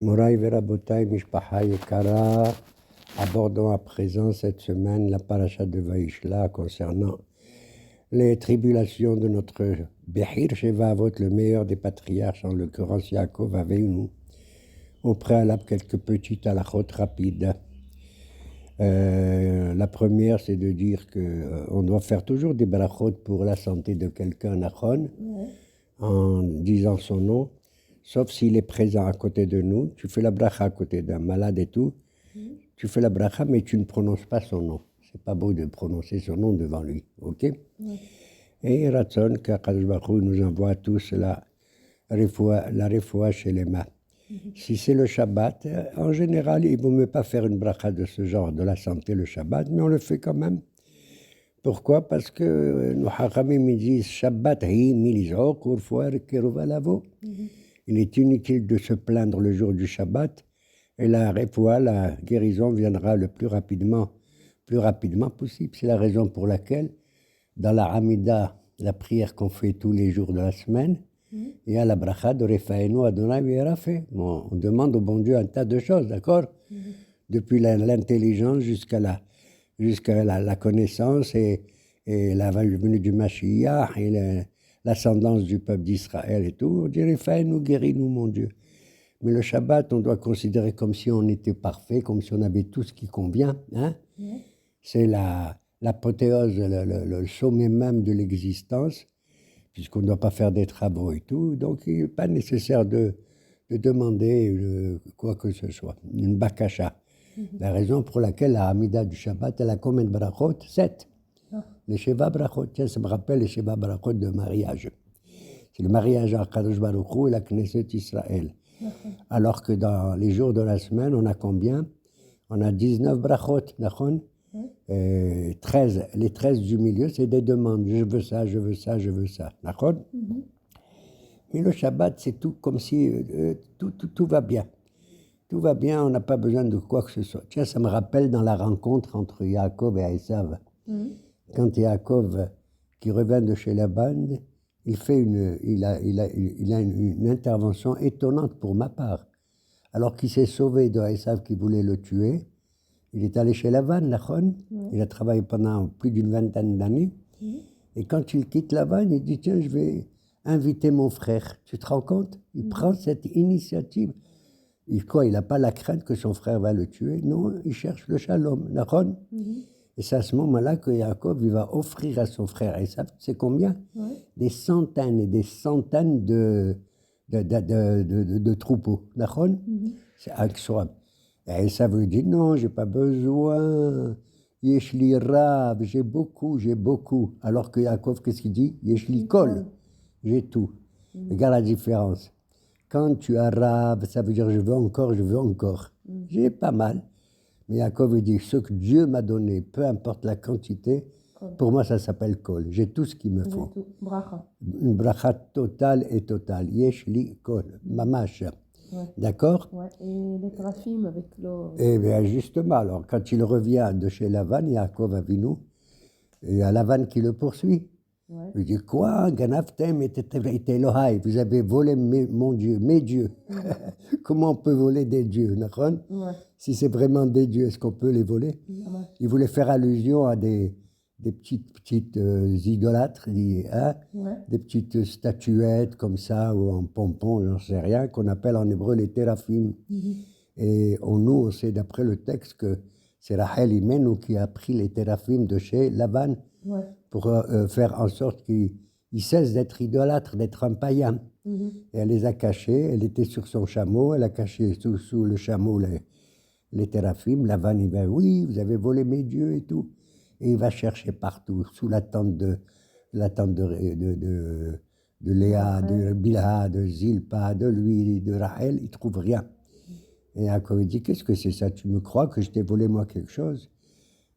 Moraï Verabotai Mishpaha Yekara, abordons à présent cette semaine la paracha de Vaishla concernant les tribulations de notre Behir Sheva Avot, le meilleur des patriarches, en l'occurrence Yaakov Avinu. Au préalable, quelques petites halachot rapides. La première, c'est de dire qu'on doit faire toujours des brachot pour la santé de quelqu'un, Nachon, en disant son nom. Sauf s'il est présent à côté de nous, tu fais la bracha à côté d'un malade et tout, tu fais la bracha, mais tu ne prononces pas son nom. C'est pas beau de prononcer son nom devant lui, ok? Et Ratson, qu'Akadosh Baruch Hu nous envoie tous la refoua chez les mains. Si c'est le Shabbat, en général, il ne vaut mieux pas faire une bracha de ce genre, de la santé le Shabbat, mais on le fait quand même. Pourquoi? Parce que nos Hachamim disent Shabbat hi milizok urfoar keruva lavo. Il est inutile de se plaindre le jour du Shabbat et la guérison viendra le plus rapidement possible. C'est la raison pour laquelle, dans la Hamida, la prière qu'on fait tous les jours de la semaine, il y a la bracha de Refaenu Adonai V'Yarafeh. Bon, on demande au bon Dieu un tas de choses, d'accord? Depuis l'intelligence jusqu'à la connaissance et la venue du Mashiach et l'ascendance du peuple d'Israël et tout. On dirait, fais-nous, guéris-nous, mon Dieu. Mais le Shabbat, on doit considérer comme si on était parfait, comme si on avait tout ce qui convient. Hein? C'est l'apothéose, le sommet même de l'existence, puisqu'on ne doit pas faire des travaux et tout. Donc, il n'est pas nécessaire de demander quoi que ce soit, une bakasha. La raison pour laquelle la Hamida du Shabbat, elle a combien de brachot? 7. Les Sheva Brachot, tiens, ça me rappelle les Sheva Brachot de mariage. C'est le mariage entre Kadosh Baruch Hu et la Knesset Israël. Alors que dans les jours de la semaine, on a combien? On a 19 Brachot, d'accord? 13, les 13 du milieu, c'est des demandes. Je veux ça, je veux ça, je veux ça, d'accord? Mais le Shabbat, c'est tout comme si tout va bien. Tout va bien, on n'a pas besoin de quoi que ce soit. Tiens, ça me rappelle dans la rencontre entre Yaakov et Esav. Quand Yaakov, qui revient de chez Laban, il a une intervention étonnante pour ma part. Alors qu'il s'est sauvé de Esav qui voulait le tuer, il est allé chez Laban, Nachon. Il a travaillé pendant plus d'une vingtaine d'années. Et quand il quitte Laban, il dit, tiens, je vais inviter mon frère. Tu te rends compte? Il prend cette initiative. Il n'a pas la crainte que son frère va le tuer. Non, il cherche le shalom, Nachon. Et c'est à ce moment-là que Yaakov il va offrir à son frère Esav, c'est combien? Des centaines et des centaines de troupeaux. Nachon? C'est incroyable. Et Esav lui dit, non, j'ai pas besoin. Yeshli Rav, j'ai beaucoup. Alors que Yaakov, qu'est-ce qu'il dit? Yeshli Kol, j'ai tout. Regarde la différence. Quand tu as Rav, ça veut dire je veux encore. J'ai pas mal. Mais Yaakov dit, ce que Dieu m'a donné, peu importe la quantité, pour moi ça s'appelle Kol. J'ai tout ce qu'il me faut. Bracha. Une bracha totale. Yesh li Kol, mamash. D'accord? Ouais. Et les trafim avec l'eau. Eh bien justement, alors quand il revient de chez Lavan, Yaakov Avinu, il y a Lavan qui le poursuit. Il dit, quoi? Ganaftem et Elohai, vous avez volé mon Dieu, mes dieux. Comment on peut voler des dieux, Nachon? Si c'est vraiment des dieux, est-ce qu'on peut les voler? Il voulait faire allusion à des petites idolâtres, hein? Des petites statuettes comme ça, ou en pompon, j'en sais rien, qu'on appelle en hébreu les téraphim. Et nous, on sait d'après le texte que c'est Rachel Imenu qui a pris les téraphim de chez Laban pour faire en sorte qu'il cesse d'être idolâtre, d'être un païen. Et elle les a cachés, elle était sur son chameau, elle a caché sous le chameau les téraphim. Laban, il va, oui, vous avez volé mes dieux et tout. Et il va chercher partout, sous la tente de Léa, de Bilha, de Zilpa, de lui, de Rachel, il ne trouve rien. Et Yaakov dit, qu'est-ce que c'est ça? Tu me crois que je t'ai volé moi quelque chose?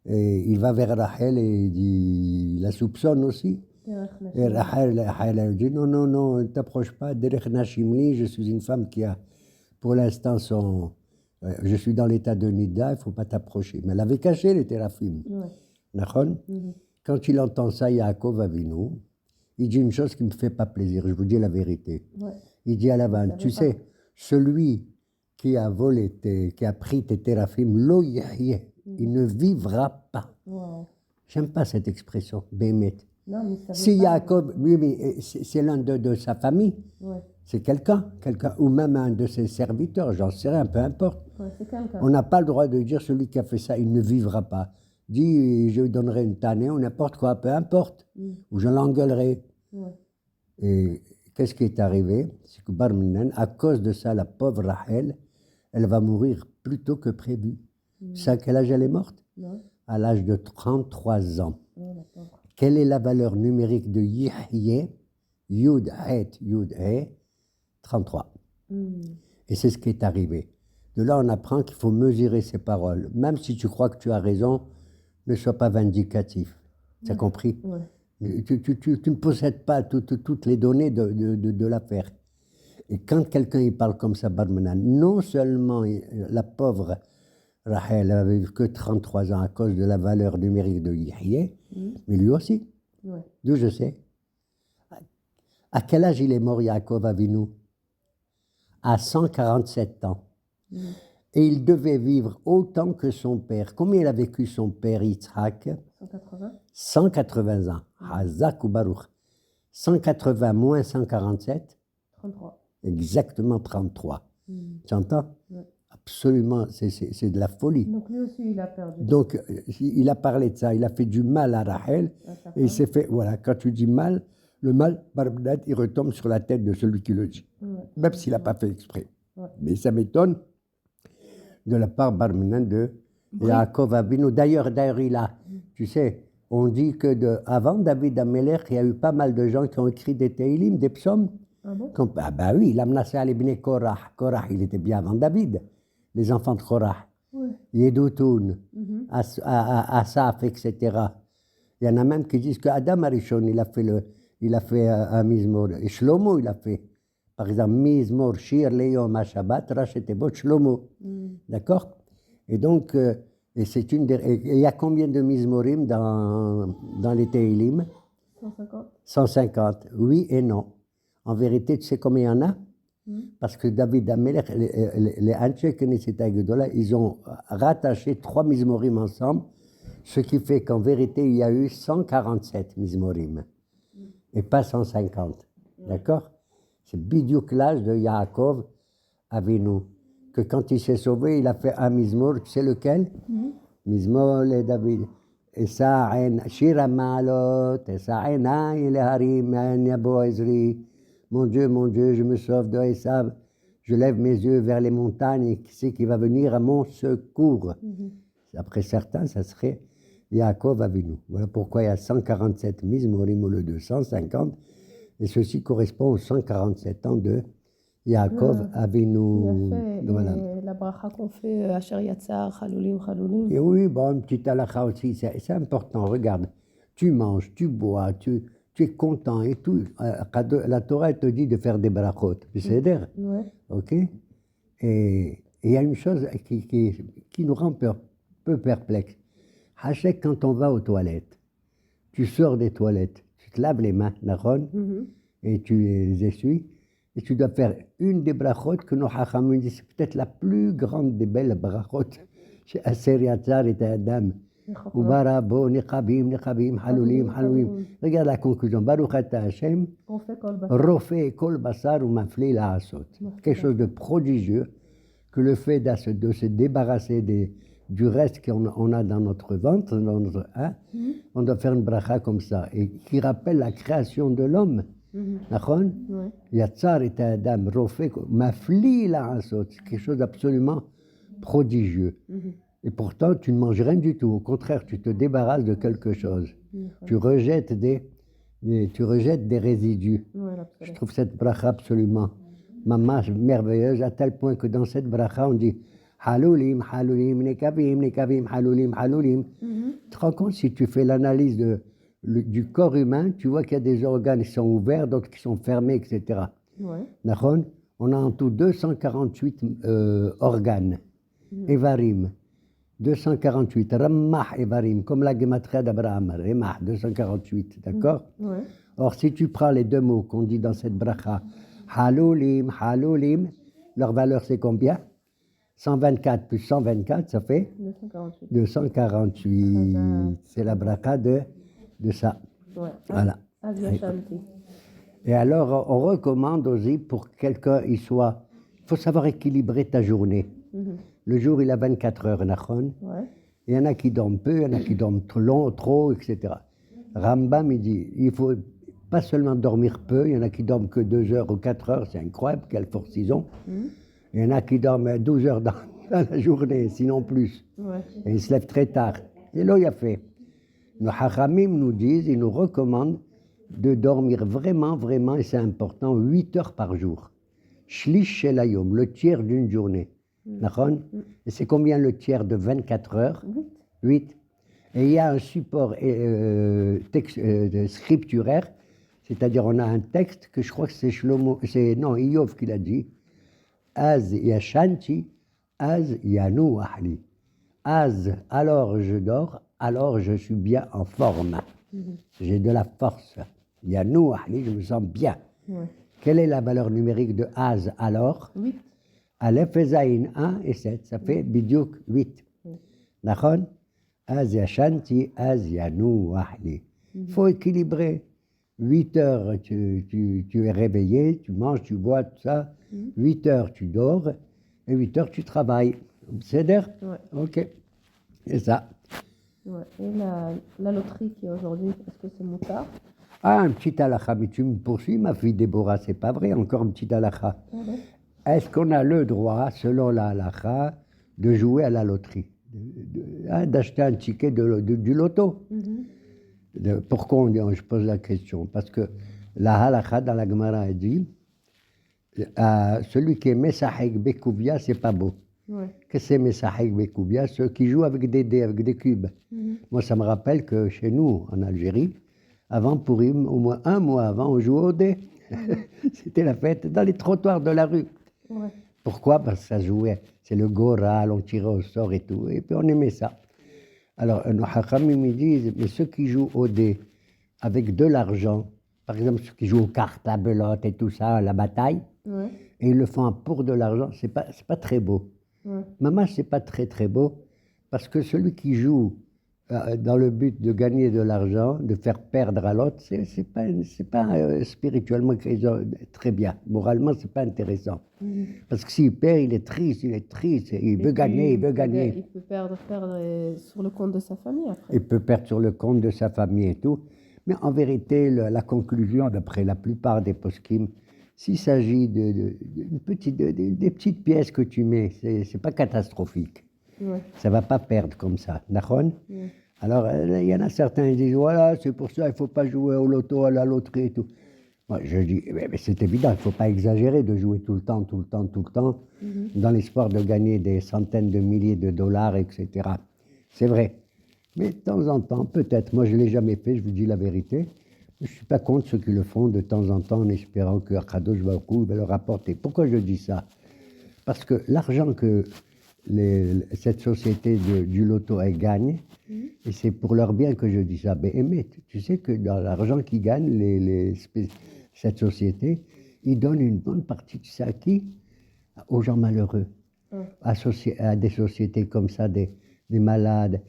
Et il va vers Rachel et il la soupçonne aussi. Et Rachel dit, non, ne t'approche pas. Derech Nashimli, je suis une femme qui a, pour l'instant, je suis dans l'état de Nida, il ne faut pas t'approcher. Mais elle avait caché les téraphim. Nachon? Quand il entend ça, Yaakov Avinu, il dit une chose qui ne me fait pas plaisir, je vous dis la vérité. Il dit à Laban, tu sais, celui qui a volé, qui a pris tes téraphim, lo yahye, il ne vivra pas. Wow. J'aime pas cette expression, bémet. Non, mais ça Si veut pas- Jacob, oui, mais c'est l'un de sa famille, Ouais, c'est quelqu'un, ou même un de ses serviteurs, j'en sais rien, peu importe. ouais, c'est quelqu'un. On n'a pas le droit de dire celui qui a fait ça, il ne vivra pas. Dis, je lui donnerai une tannée ou n'importe quoi, peu importe, ou je l'engueulerai. Ouais. Et qu'est-ce qui est arrivé? C'est que Barminan, à cause de ça, la pauvre Rachel, elle va mourir plus tôt que prévu. Tu sais à quel âge elle est morte? Non, À l'âge de 33 ans. non, la pauvre. Quelle est la valeur numérique de Yihye? Yud, He, 33. Et c'est ce qui est arrivé. De là, on apprend qu'il faut mesurer ses paroles. Même si tu crois que tu as raison, ne sois pas vindicatif. Tu as compris? Ouais. Tu ne possèdes pas toutes les données de l'affaire. Et quand quelqu'un il parle comme ça, Barmana, non seulement la pauvre Rachel avait vécu que 33 ans à cause de la valeur numérique de Yahya, mais lui aussi. Ouais. D'où je sais. À quel âge il est mort, Yaakov Avinu? À 147 ans. Et il devait vivre autant que son père. Combien il a vécu son père, Yitzhak? 180? 180 ans. Hazak ou Baruch. 180 moins 147? 33. Exactement 33. Tu entends? Ouais. Absolument, c'est de la folie. Donc lui aussi, il a perdu. Donc, il a parlé de ça, il a fait du mal à Rachel, À sa et il femme. s'est fait, voilà, quand tu dis mal, le mal, Barbnat, il retombe sur la tête de celui qui le dit, Ouais. même s'il n'a pas fait exprès. Ouais. Mais ça m'étonne de la part Barminan de Yaakov Avinu. D'ailleurs, il a, tu sais, on dit que avant David Amelech, il y a eu pas mal de gens qui ont écrit des Teilim, des psaumes. Ah bon? Ah ben oui, l'Amnasé al-Ibn Korah. Korah, il était bien avant David, les enfants de Korah. Ouais. Yedoutoun, Asaf, etc. Il y en a même qui disent que Adam Arishon, il a fait un Mizmor. Et Shlomo, il a fait. Par exemple, Mizmor, Shir, Leyom, Shabbat, Rachetebot, Shlomo. D'accord? Et donc, et c'est une et il y a combien de Mizmorim dans les Teilim? 150? 150, oui et non. En vérité, tu sais combien il y en a? Parce que David Amelech, les Anche Knesset Gedola, ils ont rattaché 3 Mizmorim ensemble, ce qui fait qu'en vérité, il y a eu 147 Mizmorim, et pas 150. D'accord? C'est bidiouk l'âge de Yaakov Avinu, que quand il s'est sauvé, il a fait un Mizmor, tu sais lequel? Mizmor et David. Esa'en, Shira Maalot, Esa'en, il harim, Yabo Ezri. Mon Dieu, je me sauve de Esav. Je lève mes yeux vers les montagnes et qui c'est qui va venir à mon secours? Après certains, ça serait Yaakov Avinu. Voilà pourquoi il y a 147 Mizmorim au lieu de 150. Et ceci correspond aux 147 ans de Yaakov Avinu. Il a fait Voilà. la bracha qu'on fait Asher Yatzar, Chaloulim, Chaloulim. Et oui, bon, une petite halakha aussi, c'est important. Regarde, tu manges, tu bois, tu es content et tout. La Torah elle te dit de faire des brachot. C'est dire, Ouais. ok? Et il y a une chose qui nous rend peu perplexes. Hachek, quand on va aux toilettes, tu sors des toilettes, tu te laves les mains, Naron, et tu les essuies, et tu dois faire une des brachot que nos hachamim disent, c'est peut-être la plus grande des belles brachot. C'est Asher Yatzar et Adam. Ubarabo, Niqabim, Halulim. Regarde la conclusion. Baruch ata Hashem, On fait kol basar. Rofé kol basar ou mafli la asot. Quelque chose de prodigieux que le fait de se débarrasser du reste qu'on a dans notre ventre, dans notre, on doit faire une bracha comme ça, et qui rappelle la création de l'homme. Nachon? Ouais. Yatzar et Adam, Rofé, mafli la asot. C'est quelque chose d'absolument prodigieux. Et pourtant, tu ne manges rien du tout. Au contraire, tu te débarrasses de quelque chose. Tu rejettes des résidus. Ouais, Je absolument. trouve cette bracha absolument merveilleuse, à tel point que dans cette bracha, on dit Halulim, Halulim, Nekavim, Nekavim, Halulim, Halulim. Tu te rends compte, si tu fais l'analyse du corps humain, tu vois qu'il y a des organes qui sont ouverts, d'autres qui sont fermés, etc. Ouais. Nachon? On a en tout 248 organes, Evarim. 248, Rammah Evarim, comme la Gematria d'Abraham, Rammah, 248, d'accord? Ouais. Or, si tu prends les deux mots qu'on dit dans cette bracha, Halulim, Halulim, leur valeur c'est combien? 124 plus 124, ça fait 248. 248. C'est la bracha de ça. Ouais. Voilà. Asia Shanti. Et alors, on recommande aussi pour que quelqu'un, il faut savoir équilibrer ta journée. Le jour, il a 24 heures, nachon. Ouais. Il y en a qui dorment peu, il y en a qui dorment trop, etc. Rambam, il dit, il faut pas seulement dormir peu, il y en a qui dorment que 2 heures ou 4 heures, c'est incroyable, quelle force ils ont. Il y en a qui dorment 12 heures dans la journée, sinon plus. Ouais. Et ils se lèvent très tard. Et là, il a fait. Nos hachamim nous disent, ils nous recommandent de dormir vraiment, et c'est important, 8 heures par jour. Shlish shelayom, le tiers d'une journée. Nachon? Et c'est combien le tiers de 24 heures? 8. Et il y a un support scripturaire, c'est-à-dire on a un texte que je crois que c'est Iyov qui l'a dit. Az yashanti, az yanu ahli. Az, alors je dors, alors je suis bien en forme. J'ai de la force. Yanu ahli, je me sens bien. Ouais. Quelle est la valeur numérique de az alors? 8. Aleph et Zayin, 1 et 7, ça fait bidiouk 8. Nachon? Az yashanti, az yanu ahli. Il faut équilibrer. 8 heures, tu es réveillé, tu manges, tu bois, tout ça. 8 heures, tu dors. Et 8 heures, tu travailles. C'est d'air? Ouais. Ok. C'est ça. Ouais. Et la loterie qui est aujourd'hui, est-ce que c'est moutard? Ah, un petit halakha. Mais tu me poursuis, ma fille Déborah, c'est pas vrai, encore un petit halakha. Est-ce qu'on a le droit, selon la halakha, de jouer à la loterie? D'acheter un ticket du loto? Pourquoi je pose la question? Parce que la halakha dans la Gemara dit celui qui est Mesahek Bekoubia, c'est pas beau. Ouais. Qu'est-ce que c'est Mesahek Bekoubia? Ceux qui jouent avec des dés, avec des cubes. Moi, ça me rappelle que chez nous, en Algérie, avant Pourim, au moins un mois avant, on jouait aux dés. C'était la fête dans les trottoirs de la rue. Ouais. Pourquoi? Parce que ça jouait. C'est le goral, on tirait au sort et tout. Et puis on aimait ça. Alors, nos hachamim me disent, mais ceux qui jouent au dé avec de l'argent, par exemple ceux qui jouent aux cartes, la belote et tout ça, la bataille, Ouais. et ils le font pour de l'argent, c'est pas très beau. Ouais. Maman, c'est pas très beau, parce que celui qui joue dans le but de gagner de l'argent, de faire perdre à l'autre, c'est pas spirituellement très bien. Moralement, c'est pas intéressant. Parce que s'il perd, il est triste, il veut gagner. Il peut perdre sur le compte de sa famille après. Il peut perdre sur le compte de sa famille et tout. Mais en vérité, la conclusion, d'après la plupart des poskim, s'il s'agit des petites pièces que tu mets, c'est pas catastrophique. Ouais. Ça va pas perdre comme ça. D'accord? Ouais. Alors, il y en a certains qui disent, voilà, c'est pour ça, il faut pas jouer au loto, à la loterie et tout. Moi, je dis, mais c'est évident, il faut pas exagérer de jouer tout le temps, dans l'espoir de gagner des centaines de milliers de dollars, etc. C'est vrai. Mais de temps en temps, peut-être, moi je l'ai jamais fait, je vous dis la vérité, je suis pas contre ceux qui le font de temps en temps en espérant que Akadosh Baruch Hu va leur apporter. Pourquoi je dis ça? Parce que l'argent que cette société du loto elle gagne, et c'est pour leur bien que je dis ça, mais tu sais que dans l'argent qu'ils gagnent, cette société, ils donnent une bonne partie de ça à qui? Aux gens malheureux, associés à des sociétés comme ça, des malades,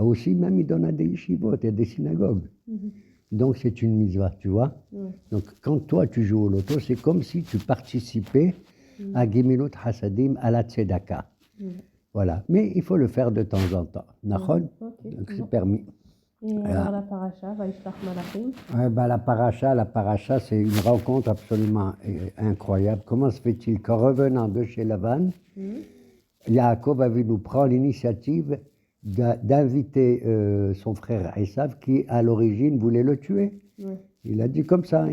aussi même ils donnent à des yeshivot et à des synagogues. Donc c'est une mitzvah, tu vois. Donc quand toi tu joues au loto, c'est comme si tu participais à Gemilut Hasadim, à la Tzedaka. Voilà, mais il faut le faire de temps en temps. Nachon? Okay. Donc c'est permis. Et alors la paracha, Vaishlach Malachim? La paracha, c'est une rencontre absolument incroyable. Comment se fait-il qu'en revenant de chez Lavan, Yaakov Avinu prend l'initiative d'inviter son frère Esav qui, à l'origine, voulait le tuer. Il a dit comme ça,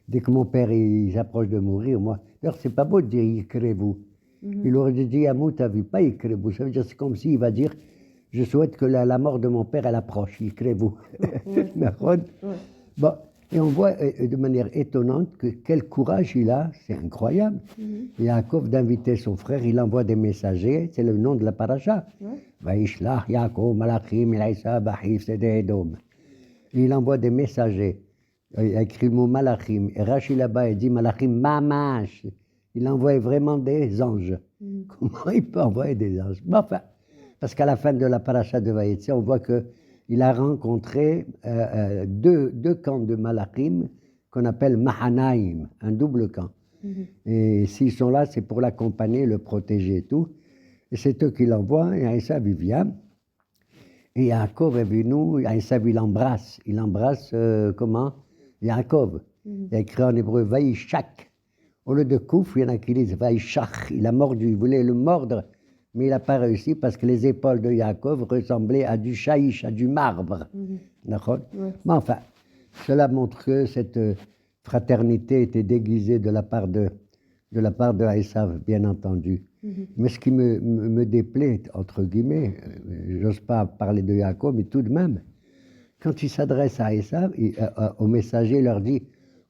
dès que mon père il s'approche de mourir, moi, d'ailleurs c'est pas beau de dire Yikrebu. Il aurait dit Yamout Avi, pas Yikrebu. Ça veut dire c'est comme s'il va dire je souhaite que la mort de mon père elle approche, Yikrebu. Bon, et on voit de manière étonnante quel courage il a, c'est incroyable. Yaakov d'inviter son frère, il envoie des messagers, c'est le nom de la paracha. Vaishlach Yaakov Malachim El Esav Achiv Sedeh Edom. Il envoie des messagers Il a écrit le mot malachim. Et Rashi là-bas, il dit malachim mamash. Il envoie vraiment des anges. Comment il peut envoyer des anges? Bon, enfin, parce qu'à la fin de la paracha de Vaïtse, on voit qu'il a rencontré deux camps de malachim qu'on appelle mahanaïm, un double camp. Et s'ils sont là, c'est pour l'accompagner, le protéger et tout. Et c'est eux qui l'envoient, et Esav, il vient. Et Yaakov est venu, Esav, il embrasse. Il embrasse, comment? Yaakov. Il a écrit en hébreu, Vaïchak. Au lieu de Kouf, il y en a qui disent Vaïchach. Il a mordu, il voulait le mordre, mais il n'a pas réussi parce que les épaules de Yaakov ressemblaient à du chaïch, à du marbre. D'accord? Mais enfin, cela montre que cette fraternité était déguisée de la part de Esav, bien entendu. Mais ce qui me déplaît, entre guillemets, j'ose pas parler de Yaakov, mais tout de même, quand il s'adresse à Esav, au messager, il leur dit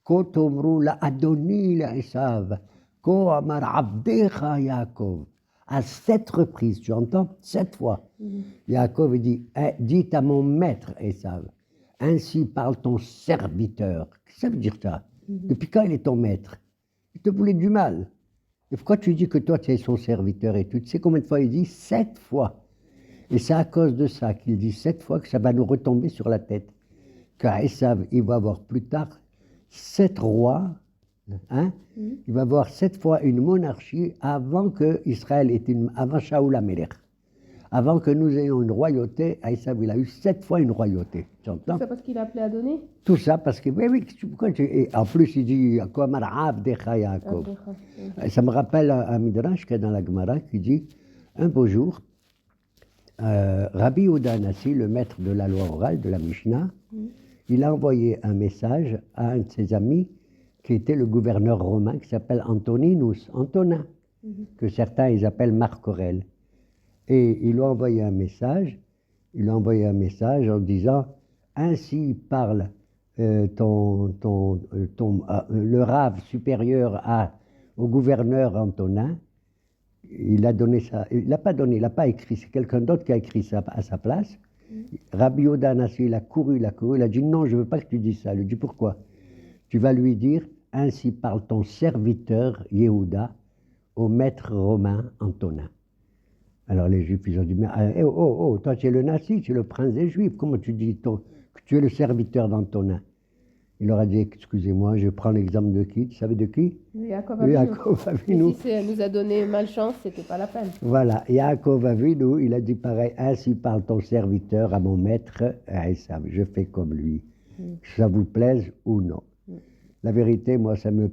Ko tomru la Adoni la Esav, Ko amar abdecha Yaakov. À 7 reprises, tu entends? 7 fois. Yaakov dit dites à mon maître Esav, ainsi parle ton serviteur. Qu'est-ce que ça veut dire ça? Depuis quand il est ton maître? Il te voulait du mal. Et pourquoi tu dis que toi tu es son serviteur et tout? Tu sais combien de fois il dit? 7 fois. Et c'est à cause de ça qu'il dit 7 fois que ça va nous retomber sur la tête. Car Esav, il va avoir plus tard 7 rois, hein? Il va avoir 7 fois une monarchie avant que Israël ait avant Shaoul Amelech. Avant que nous ayons une royauté, Esav, il a eu 7 fois une royauté. Tu entends? C'est parce qu'il a appelé Adoné? Tout ça parce que, oui, et en plus il dit, Yaakov. Ça me rappelle un midrash qui est dans la Gemara qui dit, un beau jour, Rabbi Yehuda Hanassi, le maître de la loi orale, de la Mishnah, il a envoyé un message à un de ses amis qui était le gouverneur romain qui s'appelle Antoninus, Antonin, que certains ils appellent Marc Aurèle. Et il lui a envoyé un message, en disant ainsi parle le rave supérieur au gouverneur Antonin. Il a donné ça, il n'a pas écrit, c'est quelqu'un d'autre qui a écrit ça à sa place. Rabbi Yehuda Hanassi, il a couru, il a dit non, je ne veux pas que tu dises ça. Il lui dit pourquoi? Tu vas lui dire ainsi parle ton serviteur Yehuda au maître romain Antonin. Alors les Juifs, ils ont dit, mais toi tu es le Nassi, tu es le prince des Juifs, comment tu dis que tu es le serviteur d'Antonin? Il leur a dit, excusez-moi, je prends l'exemple de qui? Tu savais de qui? Yaakov Avinu. Si elle nous a donné malchance, c'était pas la peine. Voilà, Yaakov Avinu, il a dit pareil, ainsi parle ton serviteur à mon maître, à Esav, je fais comme lui, que ça vous plaise ou non. La vérité, moi, ça me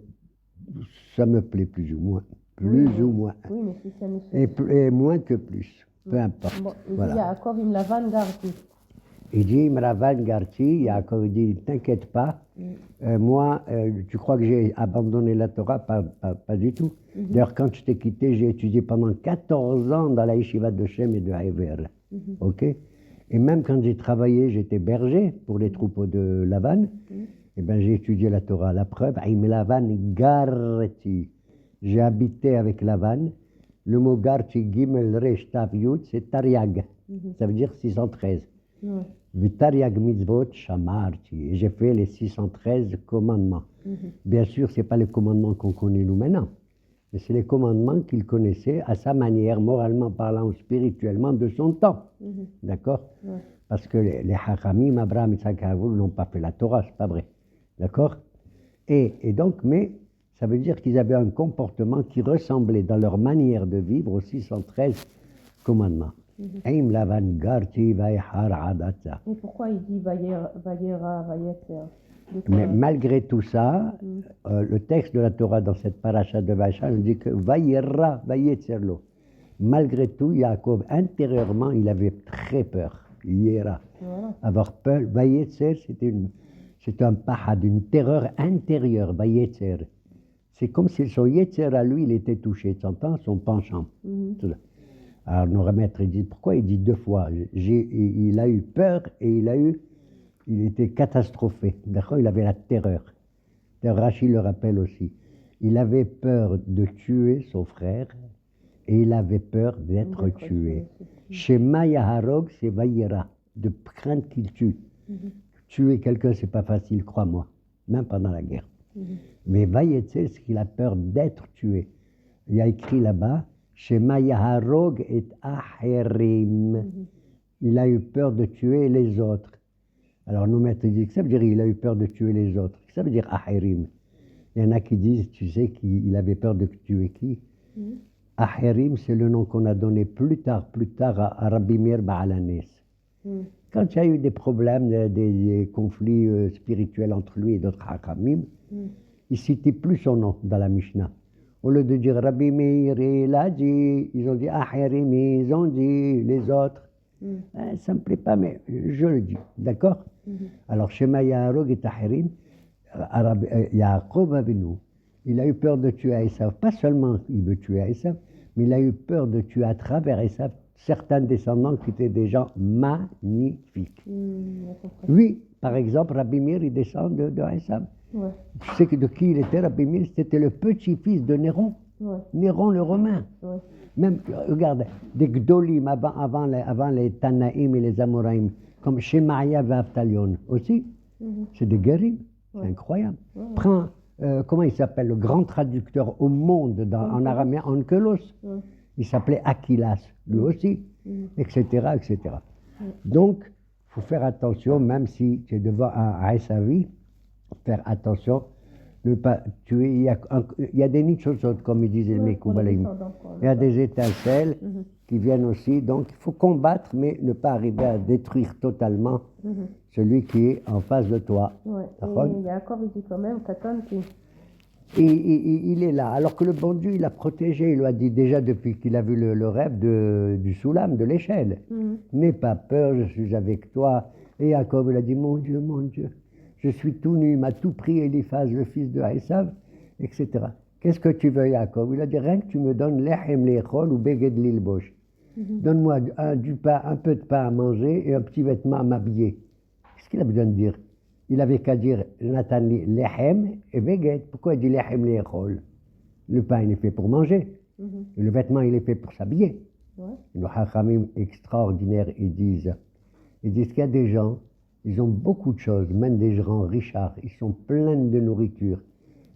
plaît plus ou moins. Plus ou moins. Oui, mais si ça nous fait... Et moins que plus. Peu importe. Bon, il voilà. dit Yaakov, il me la vangarde. Il dit, il me la vangarde. Yaakov dit, t'inquiète pas. Moi, tu crois que j'ai abandonné la Torah? Pas du tout. D'ailleurs, quand je t'ai quitté, j'ai étudié pendant 14 ans dans la yeshiva de Shem et de Haïver. Ok? Et même quand j'ai travaillé, j'étais berger pour les troupeaux de Lavan. Et ben, j'ai étudié la Torah. La preuve, il me la vangarde. J'ai habité avec Lavan. Le mot Garti Gimel Resh Tav Yud, c'est Tariag. Ça veut dire 613. Tariag Mitzvot Shamarti. Et j'ai fait les 613 commandements. Bien sûr, ce n'est pas les commandements qu'on connaît nous maintenant. Mais c'est les commandements qu'il connaissait à sa manière, moralement parlant ou spirituellement, de son temps. D'accord? Parce que les Hachamim, Abraham et Isaac n'ont pas fait la Torah, c'est pas vrai. D'accord? Et donc, mais ça veut dire qu'ils avaient un comportement qui ressemblait dans leur manière de vivre aux 613 commandements. Et pourquoi il dit Vayera, Vayetzer? Mais malgré tout ça, le texte de la Torah dans cette paracha de Vaïcha nous dit que Vayera, Vayetzerlo. Malgré tout, Yaakov, intérieurement, il avait très peur. Yera. Avoir peur. Vayetzer, c'est un pahad, une terreur intérieure. Vayetzer. C'est comme si son Yetzer à lui, il était touché. Tu entends? Son penchant. Alors, nos maîtres, ils disent, pourquoi il dit 2 fois? Il a eu peur et il était catastrophé. D'accord? Il avait la terreur. Rachid le rappelle aussi. Il avait peur de tuer son frère et il avait peur d'être tué. Chez Mayaharog, c'est Vayera, de crainte qu'il tue. Tuer quelqu'un, c'est pas facile, crois-moi. même pendant la guerre. Mais Vayetze, c'est qu'il a peur d'être tué. Il y a écrit là-bas, Shema Yaharog et Aherim. Il a eu peur de tuer les autres. Alors nos maîtres disent que ça veut dire qu'il a eu peur de tuer les autres. Ça veut dire Aherim. Il y en a qui disent, tu sais, qu'il avait peur de tuer qui? Aherim, c'est le nom qu'on a donné plus tard à Rabbi Meir Baalanes. Quand il y a eu des problèmes, des conflits spirituels entre lui et d'autres Hakamim, il ne citait plus son nom dans la Mishnah. Au lieu de dire Rabbi Meir, il a dit, ils ont dit Aherim, ils ont dit les autres. Ça ne me plaît pas, mais je le dis, d'accord? Alors, Shema Yaharog et Aherim, Yaakov Avinu, il a eu peur de tuer Esav. Pas seulement il veut tuer Esav, mais il a eu peur de tuer à travers Esav certains descendants qui étaient des gens magnifiques. Oui, par exemple, Rabbi Meir, il descend de Esav. Ouais. Tu sais de qui il était, Rabbi Meir? C'était le petit-fils de Néron. Ouais. Néron le Romain. Ouais. Même, regarde, des Gdolim avant les Tanaïm et les Amoraïm, comme Shemaïa et Avtalion aussi, c'est des guérim. C'est incroyable. Prends, comment il s'appelle, le grand traducteur au monde en araméen, Onkelos. Il s'appelait Aquilas, lui aussi, etc., etc. Donc, il faut faire attention, même si tu es devant un Esavi, faire attention, ne pas tuer. Il y a des nichosot, comme ils disaient mes Koubalaïm. Il y a des étincelles qui viennent aussi. Donc, il faut combattre, mais ne pas arriver à détruire totalement celui qui est en face de toi. Ouais. Et Yaakov, il dit quand même, Katon, il est là. Alors que le bon Dieu, il a protégé. Il lui a dit déjà depuis qu'il a vu le rêve du Soulam, de l'échelle. N'aie pas peur, je suis avec toi. Et Yaakov, il a dit, mon Dieu, je suis tout nu, il m'a tout pris, Eliphaz, le fils de Esav, etc. Qu'est-ce que tu veux, Yaakov? Il a dit, rien que tu me donnes lechem lechol ou beged lilbosh. Donne-moi du pain, un peu de pain à manger et un petit vêtement à m'habiller. Qu'est-ce qu'il a besoin de dire? Il avait qu'à dire Nathan lechem et beged. Pourquoi il dit lechem lechol? Le pain, il est fait pour manger. Et le vêtement, il est fait pour s'habiller. Nos hachamim extraordinaires, ils disent qu'il y a des gens, ils ont beaucoup de choses, même des gens richards, ils sont pleins de nourriture.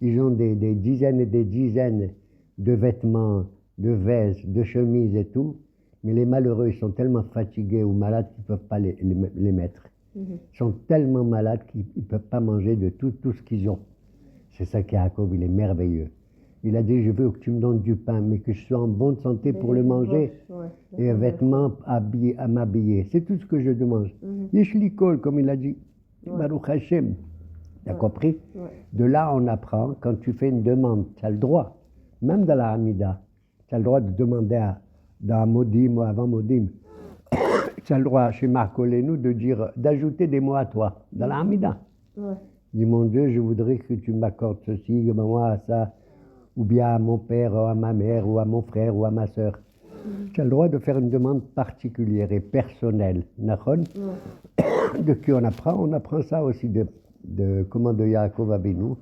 Ils ont des dizaines et des dizaines de vêtements, de vestes, de chemises et tout, mais les malheureux, ils sont tellement fatigués ou malades qu'ils ne peuvent pas les mettre. Ils sont tellement malades qu'ils ne peuvent pas manger de tout ce qu'ils ont. C'est ça qu'Yaakov, il est merveilleux. Il a dit, je veux que tu me donnes du pain, mais que je sois en bonne santé pour le manger, et un vêtement à m'habiller. C'est tout ce que je demande. Yeshlikol, comme il a dit, Baruch Hashem. T'as compris? De là, on apprend, quand tu fais une demande, tu as le droit, même dans la Hamida, tu as le droit de demander dans Modim ou avant Modim, tu as le droit, chez Marco Lénou, d'ajouter des mots à toi, dans la Hamida. Dis, mon Dieu, je voudrais que tu m'accordes ceci, moi, ça, ou bien à mon père, ou à ma mère, ou à mon frère, ou à ma sœur. Tu as le droit de faire une demande particulière et personnelle. De qui on apprend? On apprend ça aussi de Yaakov Avinu,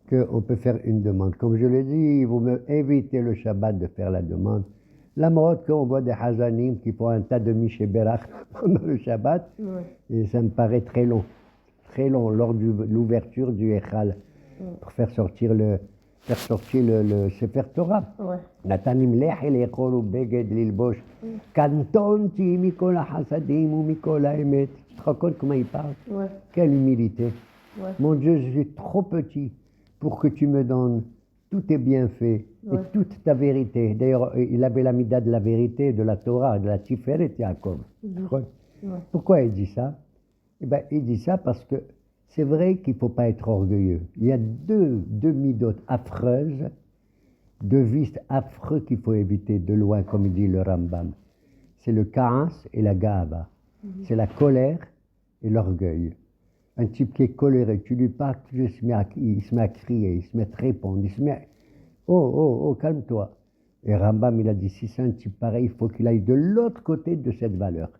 qu'on peut faire une demande. Comme je l'ai dit, vous me évitez le Shabbat de faire la demande. La mode qu'on voit des Hazanim qui font un tas de Miché Berach pendant le Shabbat, et ça me paraît très long lors de l'ouverture du Echal, pour faire sortir le Sefer Torah. Natanim lech elechol u beged lilbosh. Kantonti mikol hasadim ou mikol haemet. Tu te rends compte comment il parle? Quelle humilité. Mon Dieu, je suis trop petit pour que tu me donnes tous tes bienfaits et toute ta vérité. D'ailleurs, il avait la mida de la vérité, de la Torah, de la Tiferet Yaakov. Pourquoi il dit ça? Eh bien, il dit ça parce que c'est vrai qu'il ne faut pas être orgueilleux. Il y a deux midotes affreuses, deux vices affreux qu'il faut éviter de loin, comme il dit le Rambam. C'est le kaas et la gaava. C'est la colère et l'orgueil. Un type qui est coléré, tu lui parles, il se met à crier, il se met à répondre, il se met oh, calme-toi. Et Rambam, il a dit, si c'est un type pareil, il faut qu'il aille de l'autre côté de cette valeur,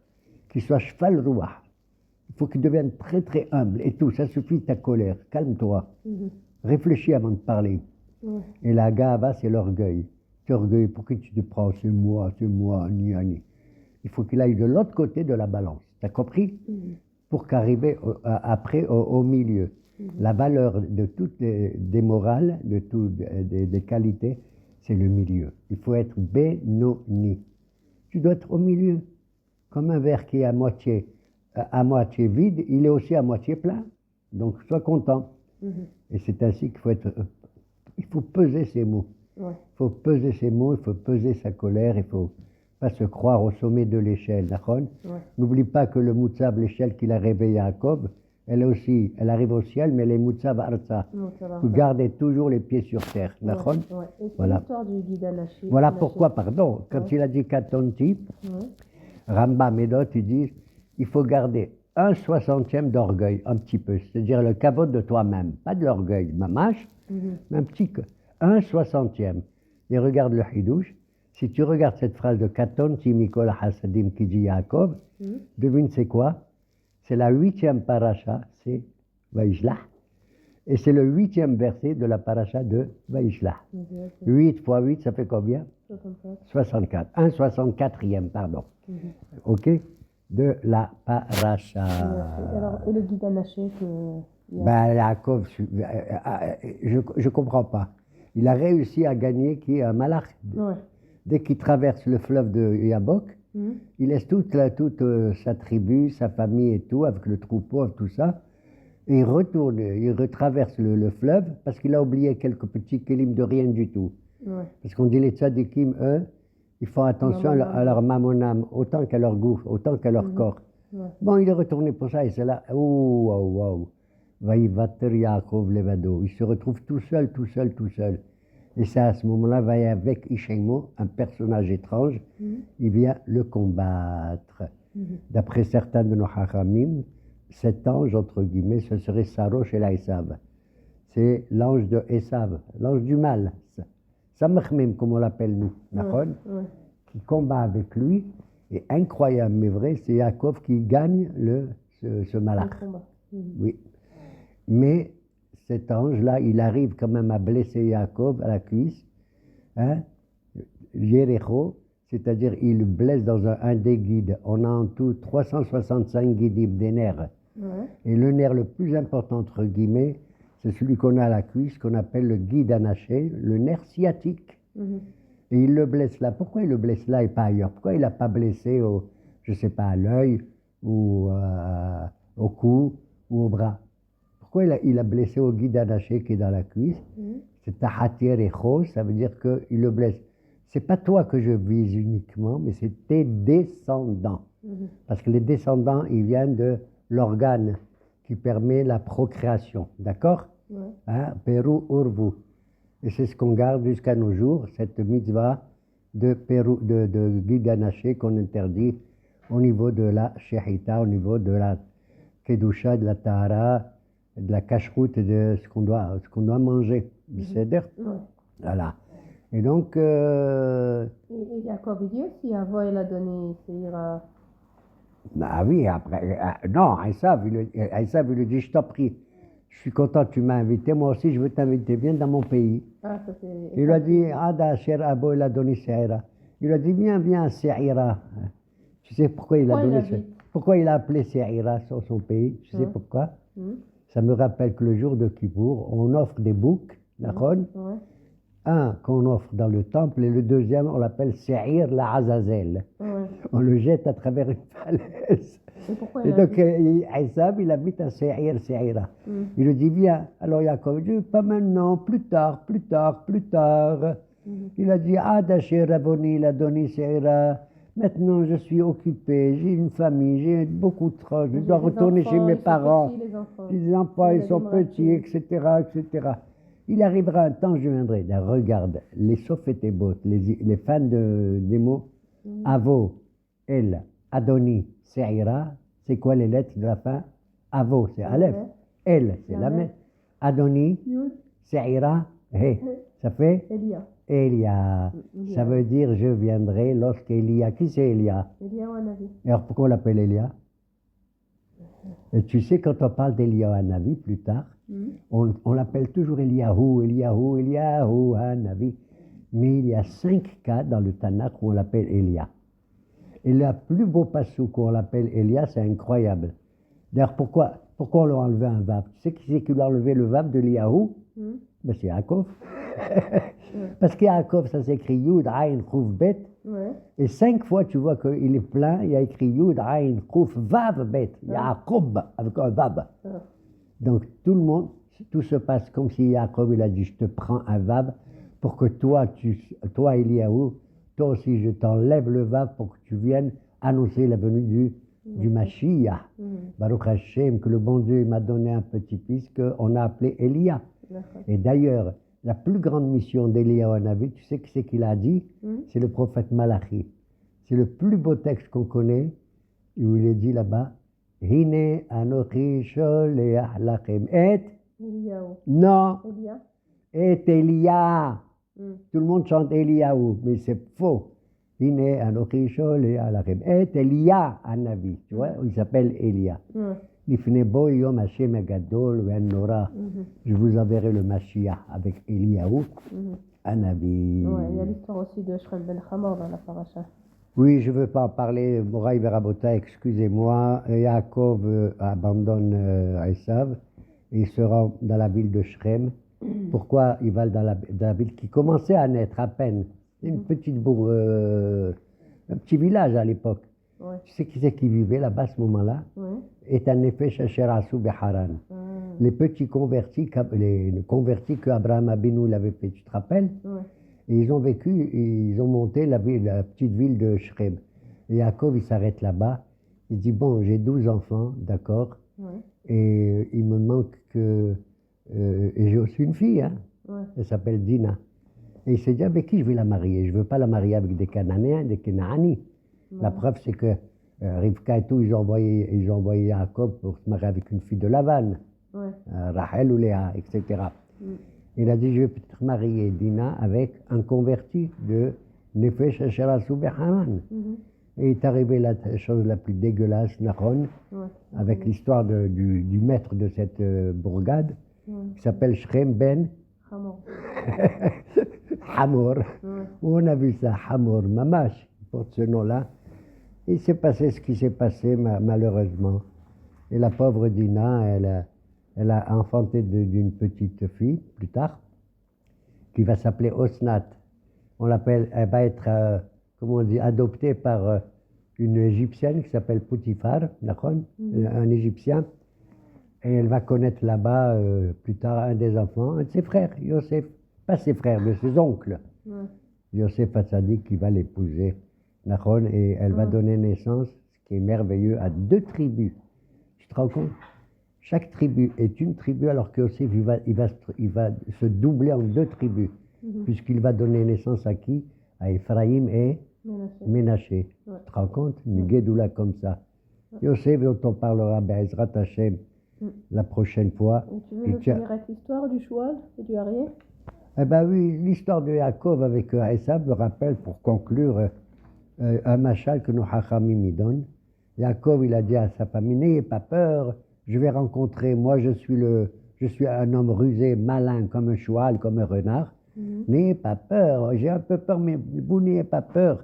qu'il soit cheval roi. Il faut qu'il devienne très très humble et tout, ça suffit ta colère, calme-toi, réfléchis avant de parler. Et la gava, c'est l'orgueil. Tu es orgueilleux, pourquoi tu te prends, c'est moi, ni. Il faut qu'il aille de l'autre côté de la balance, t'as compris? Pour qu'arriver après au milieu. La valeur de toutes des morales, de toutes des qualités, c'est le milieu. Il faut être Benoni. Tu dois être au milieu. Comme un verre qui est à moitié vide, il est aussi à moitié plein. Donc sois content. Et c'est ainsi qu'il faut être. Il faut peser ses mots. Ouais. Il faut peser ses mots, il faut peser sa colère, il ne faut pas se croire au sommet de l'échelle. D'accord ? Ouais. N'oublie pas que le Moutsab, l'échelle qu'il a réveillée à Jacob, elle arrive au ciel, mais elle est Moutsab Arza. Vous gardez toujours les pieds sur terre. D'accord ? Ouais. Et Voilà. l'histoire du guide Anaché. Voilà pourquoi, pardon, quand il a dit Katonti, Ramba Médot, il dit il faut garder 1/60 d'orgueil, un petit peu, c'est-à-dire le cabot de toi-même, pas de l'orgueil, mamache, mais un petit 1/60. Et regarde le Hidouche, si tu regardes cette phrase de Katonti Mikol Hasadim qui dit Yaakov, devine c'est quoi? C'est la 8e paracha, c'est Vaishlah. Et c'est le 8e verset de la paracha de Vaishlah. 8 fois 8, ça fait combien? 64. 1/64e, pardon. Ok? De la paracha. Alors, et le guide Anaché que... Ben, Yaakov, je comprends pas. Il a réussi à gagner qui est un malach. Ouais. Dès qu'il traverse le fleuve de Yabok, il laisse toute sa tribu, sa famille et tout, avec le troupeau, avec tout ça. Et il retourne, il retraverse le fleuve parce qu'il a oublié quelques petits kélim de rien du tout. Ouais. Parce qu'on dit les tzadikim, eux, ils font attention à leur mamonam, autant qu'à leur goût, autant qu'à leur corps. Ouais. Bon, il est retourné pour ça et c'est là, wow. Vaïvater Yaakov Levado. Il se retrouve tout seul. Et c'est à ce moment-là, va avec Ishaimo, un personnage étrange, il vient le combattre. D'après certains de nos hachamim, cet ange, entre guillemets, ce serait Sarosh el Esav. C'est l'ange de Esav, l'ange du mal. Samachmim, comme on l'appelle nous, d'accord ? Qui combat avec lui. Et incroyable, mais vrai, c'est Yaakov qui gagne ce malach. Oui. Mais cet ange-là, il arrive quand même à blesser Yaakov à la cuisse. Hein? Yericho, c'est-à-dire il le blesse dans un des guides. On a en tout 365 guides des nerfs. Et le nerf le plus important, entre guillemets, c'est celui qu'on a à la cuisse, qu'on appelle le guide anaché, le nerf sciatique. Et il le blesse là. Pourquoi il le blesse là et pas ailleurs? Pourquoi il n'a pas blessé je ne sais pas, à l'œil, ou au cou, ou au bras? Pourquoi il a blessé au guide anaché qui est dans la cuisse? C'est tahatier et chos, ça veut dire qu'il le blesse. C'est pas toi que je vise uniquement, mais c'est tes descendants. Parce que les descendants, ils viennent de l'organe qui permet la procréation. D'accord? Hein? Peru urvu. Et c'est ce qu'on garde jusqu'à nos jours, cette mitzvah de guide anaché qu'on interdit au niveau de la shehita, au niveau de la kedusha, de la tahara, de la cacheroute et de ce qu'on doit manger. C'est-à-dire, voilà. Et donc... Et Jacob, il dit aussi, avant il a donné Seira. Ah oui, après... non, Esav, il lui dit, je t'en prie, je suis content que tu m'as invité, moi aussi je veux t'inviter, viens dans mon pays. Ah, ça c'est... Il lui a dit, Ada, cher Abo, il a donné Seira. Il lui a dit, viens, Seira. Tu sais pourquoi il a donné Seira? Pourquoi il a appelé Seira sur son pays? Tu sais pourquoi? Ça me rappelle que le jour de Kippour, on offre des boucs, d'accord? Un qu'on offre dans le temple et le deuxième, on l'appelle Seir la Azazel. On le jette à travers une falaise. Et donc, Esav, il habite à Seira. Il lui dit, viens. Alors Yaakov dit, pas maintenant, plus tard. Il a dit, Dasher Raboni, il a donné Seira. Maintenant, je suis occupé, j'ai une famille, j'ai beaucoup de choses, je dois retourner chez mes parents. Les enfants, ils sont petits, etc. Il arrivera un temps, je viendrai. Là, regarde, les Sophétébot, les fans des mots, Avo, El, Adoni, Seira, c'est quoi les lettres de la fin? Avo, c'est Aleph. El, c'est Lamed. Adoni, Seira, He. Ça fait Elia. Ça veut dire je viendrai lorsqu'Elia. Qui c'est Elia? Elia Hanavi. Alors pourquoi on l'appelle Elia? Et tu sais, quand on parle d'Elia Hanavi plus tard, on l'appelle toujours Eliyahu Hanavi. Mais il y a 5 cas dans le Tanakh où on l'appelle Elia. Et le plus beau passou qu'on l'appelle Elia, c'est incroyable. D'ailleurs, pourquoi Pourquoi on leur a enlevé un Vav? Tu sais qui c'est qui lui a enlevé le Vav de Eliyahu? Ben, c'est Yaakov. Parce que Yaakov, ça s'écrit Yud, Ayn, Chouf, Bet. Ouais. Et 5 fois, tu vois qu'il est plein, il y a écrit Yud, Ayn, Chouf, Vav, Bet. Yaakov, avec un Vav. Donc, tout le monde, tout se passe comme si Yaakov, il a dit, je te prends un Vav pour que toi, Eliyahu, toi aussi, je t'enlève le Vav pour que tu viennes annoncer la venue du Mashiach. Baruch Hashem, que le bon Dieu m'a donné un petit fils qu'on a appelé Elia. Et d'ailleurs, la plus grande mission d'Elia Hanavi, tu sais qui c'est qu'il a dit? C'est le prophète Malachi. C'est le plus beau texte qu'on connaît, où il est dit là-bas, Hine anochi sholeach lachem et Eliyahu. non, Elia. et Elia. Tout le monde chante Eliyahu, mais c'est faux. Hine anochi sholeach lachem et Elia Hanavi. Tu vois, il s'appelle Elia. Lifnei bo yom Hashem gadol ve'en nora. Je vous enverrai le Mashiach avec Eliyahu Hanavi. Ouais, il y a l'histoire aussi de Shrem Ben Hamor dans la paracha. Oui, je ne veux pas en parler, Moraï Verabota, excusez-moi. Yaakov abandonne Esav et il se rend dans la ville de Shrem. Pourquoi il va dans la ville qui commençait à naître à peine? Une petite un petit village à l'époque. Ouais. Tu sais qui c'est qui vivait là-bas à ce moment-là? Est un effet Shacherasu Beharan. Les petits convertis, les convertis que Abraham Abinu l'avait fait, tu te rappelles? Et ils ont vécu, ils ont monté la petite ville de Shrem. Et Yaakov, il s'arrête là-bas. Il dit, bon, j'ai 12 enfants, d'accord, et il me manque que... et j'ai aussi une fille, hein. Elle s'appelle Dina. Et il s'est dit, avec qui je vais la marier? Je ne veux pas la marier avec des Cananéens, des Kenaani. La preuve, c'est que Rivka et tout, ils ont envoyé Yaakov pour se marier avec une fille de Lavan, Rachel ou Léa, etc. Il a dit, je vais peut-être marier Dina avec un converti de Nefesh Hasherasu Beharan. Et il est arrivé la chose la plus dégueulasse, Nahon, avec l'histoire du maître de cette bourgade, qui s'appelle Shrem Ben Hamor. Hamor. Où on a vu ça, Hamor, Mamash, pour ce nom-là. Il s'est passé ce qui s'est passé, malheureusement. Et la pauvre Dina, elle a enfanté d'une petite fille, plus tard, qui va s'appeler Osnat. On l'appelle, elle va être, comment on dit, adoptée par une Égyptienne qui s'appelle Poutifar, un Égyptien. Et elle va connaître là-bas, plus tard, un des enfants, un de ses frères, Yosef. Pas ses frères, mais ses oncles. Yosef Hatzadik qui va l'épouser. Et elle va donner naissance, ce qui est merveilleux, à 2 tribus. Tu te rends compte? Chaque tribu est une tribu, alors que Yosef, il va se doubler en 2 tribus, puisqu'il va donner naissance à qui? À Ephraïm et Ménaché. Tu te rends compte? Une guédoula comme ça. Yosef, dont on parlera, Ezrat Hashem, la prochaine fois. Et tu veux finir avec l'histoire du Choual et du Arié? Eh bien oui, l'histoire de Yaakov avec Esav me rappelle, pour conclure, un machal que nos Hachamim y donnent. Yaakov, il a dit à sa famille, n'ayez pas peur, je vais rencontrer, moi je suis un homme rusé, malin, comme un cheval, comme un renard. N'ayez pas peur, j'ai un peu peur, mais vous n'ayez pas peur.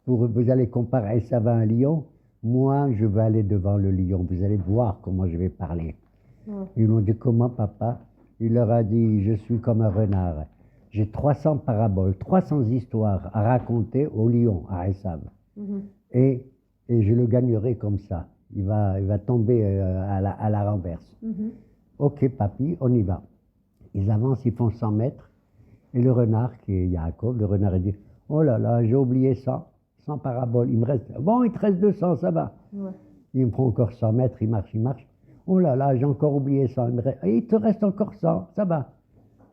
Vous allez comparer Esav à un lion, moi je vais aller devant le lion, vous allez voir comment je vais parler. Ils m'ont dit, comment papa? Il leur a dit, je suis comme un renard. J'ai 300 paraboles, 300 histoires à raconter au lion, à Esav. Et je le gagnerai comme ça. Il va tomber à la renverse. Ok, papy, on y va. Ils avancent, ils font 100 mètres. Et le renard, qui est Yaakov, le renard, il dit, oh là là, j'ai oublié 100 paraboles. Il me reste, bon, il te reste 200, ça va. Ils me font encore 100 mètres, ils marchent. Oh là là, j'ai encore oublié 100. Il te reste encore 100, ça va.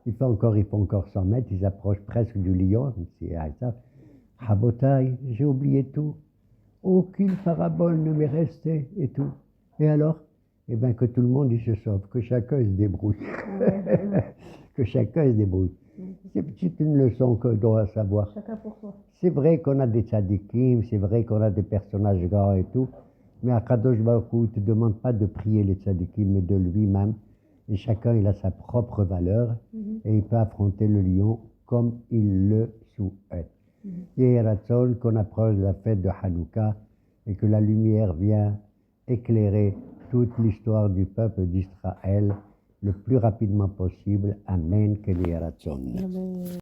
Ils font encore 100 mètres, ils approchent presque du lion. Habotai, j'ai oublié tout. Aucune parabole ne m'est restée et tout. Et alors? Eh bien, que tout le monde il se sauve, que chacun se débrouille. Que chacun se débrouille. C'est une leçon que doit savoir. Chacun pour soi. C'est vrai qu'on a des tzadikim, c'est vrai qu'on a des personnages grands et tout, mais Akadosh Baruch Hu ne te demande pas de prier les tzadikim, mais de lui-même. Et chacun, il a sa propre valeur et il peut affronter le lion comme il le souhaite. Et Ratzon, qu'on approche de la fête de Hanouka et que la lumière vient éclairer toute l'histoire du peuple d'Israël le plus rapidement possible. Amen, que Yeh Ratzon. Amen.